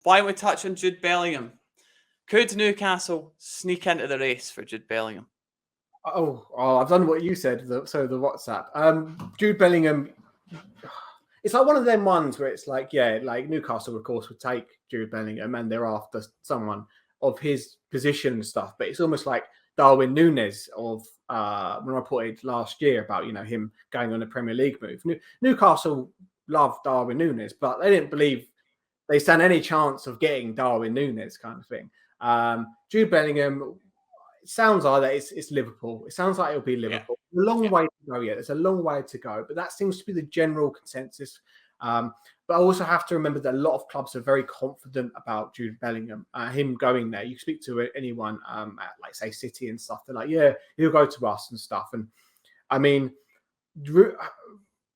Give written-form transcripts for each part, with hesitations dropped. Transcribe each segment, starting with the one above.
Why don't we touch on Jude Bellingham? Could Newcastle sneak into the race for Jude Bellingham? Oh, I've done what you said. The WhatsApp. Jude Bellingham. It's like one of them ones where it's like, yeah, like Newcastle, of course, would take Jude Bellingham and they're after someone of his position and stuff. But it's almost like Darwin Núñez of when I reported last year about him going on a Premier League move. Newcastle loved Darwin Núñez, but they didn't believe they stand any chance of getting Darwin Núñez kind of thing. Jude Bellingham. It sounds like that it's Liverpool. It sounds like it'll be Liverpool. Yeah. A long way to go yet. There's a long way to go, but that seems to be the general consensus. But I also have to remember that a lot of clubs are very confident about Jude Bellingham, him going there. You speak to anyone at, like, say, City and stuff. They're like, yeah, he'll go to us and stuff. And I mean, Real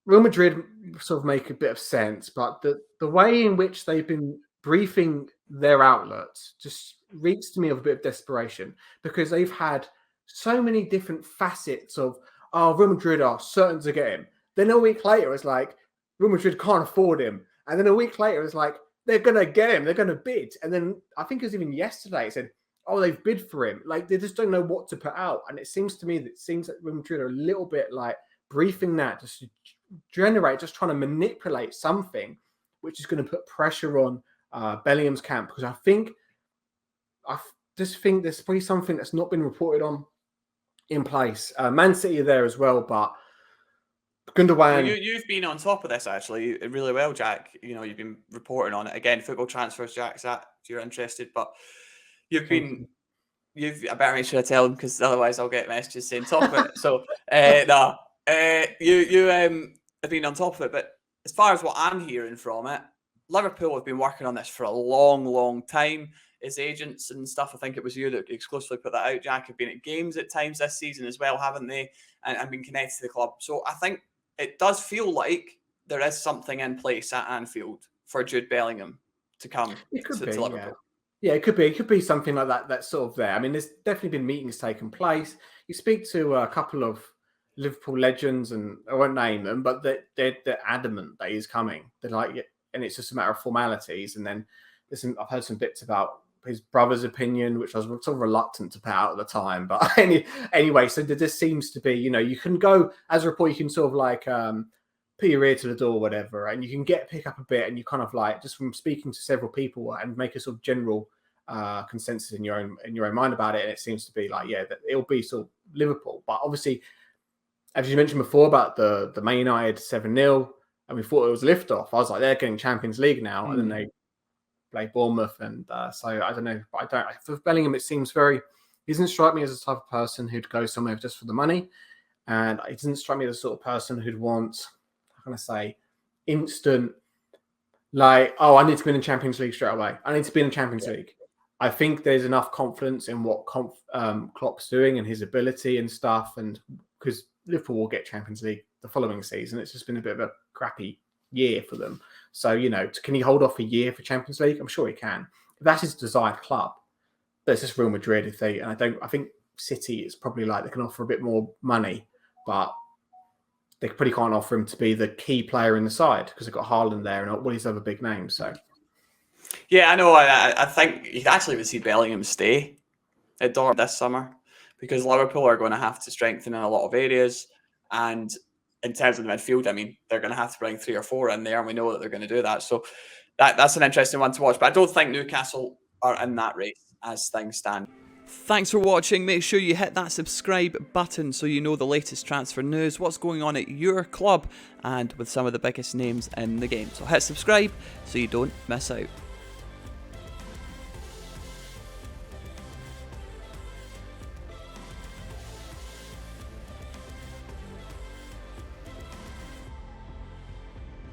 Madrid sort of make a bit of sense, but the way in which they've been briefing their outlets just reeks to me of a bit of desperation, because they've had so many different facets of, Real Madrid are certain to get him. Then a week later, it's like, Real Madrid can't afford him. And then a week later, it's like, they're going to get him. They're going to bid. And then I think it was even yesterday, it said, oh, they've bid for him. Like, they just don't know what to put out. And it seems to me that Real Madrid are a little bit like briefing that just to generate, just trying to manipulate something, which is going to put pressure on Bellingham's camp, because I just think there's probably something that's not been reported on in place. Man City are there as well, but Gundogan. You've been on top of this actually really well, Jack. You've been reporting on it again. Football transfers, Jack's that if you're interested, but I better make sure I tell them, because otherwise I'll get messages saying top of it. So you have been on top of it, but as far as what I'm hearing from it, Liverpool have been working on this for a long, long time. His agents and stuff, I think it was you that exclusively put that out, Jack, have been at games at times this season as well, haven't they? And been connected to the club. So I think it does feel like there is something in place at Anfield for Jude Bellingham to come to Liverpool. Yeah, it could be. It could be something like that that's sort of there. I mean, there's definitely been meetings taking place. You speak to a couple of Liverpool legends, and I won't name them, but they're adamant that he's coming. They're like, and it's just a matter of formalities. And then I've heard some bits about his brother's opinion, which I was sort of reluctant to put out at the time. But anyway, so there just seems to be, you can go, as a reporter, you can sort of like put your ear to the door, whatever, and you can pick up a bit, and you kind of like, just from speaking to several people and make a sort of general consensus in your own mind about it. And it seems to be like, yeah, that it'll be sort of Liverpool. But obviously, as you mentioned before about the Man United 7-0, and we thought it was liftoff. I was like, they're getting Champions League now, and then they play Bournemouth, and so I don't know. But I don't. For Bellingham, it seems he doesn't strike me as the type of person who'd go somewhere just for the money, and it doesn't strike me as the sort of person who'd want, how can I say, instant, like, oh, I need to be in the Champions League straight away. I need to be in the Champions League. I think there's enough confidence in what Klopp's doing and his ability and stuff, and because Liverpool will get Champions League the following season. It's just been a bit of a crappy year for them. So, can he hold off a year for Champions League? I'm sure he can. If that's his desired club, that's just Real Madrid. I think City is probably like they can offer a bit more money, but they probably can't offer him to be the key player in the side because they've got Haaland there and all these other big names. So, yeah, I know. I think you'd actually would see Bellingham stay at Dortmund this summer, because Liverpool are going to have to strengthen in a lot of areas. And in terms of the midfield, I mean, they're going to have to bring 3 or 4 in there, and we know that they're going to do that. So that's an interesting one to watch. But I don't think Newcastle are in that race as things stand. Thanks for watching. Make sure you hit that subscribe button so you know the latest transfer news, what's going on at your club, and with some of the biggest names in the game. So hit subscribe so you don't miss out.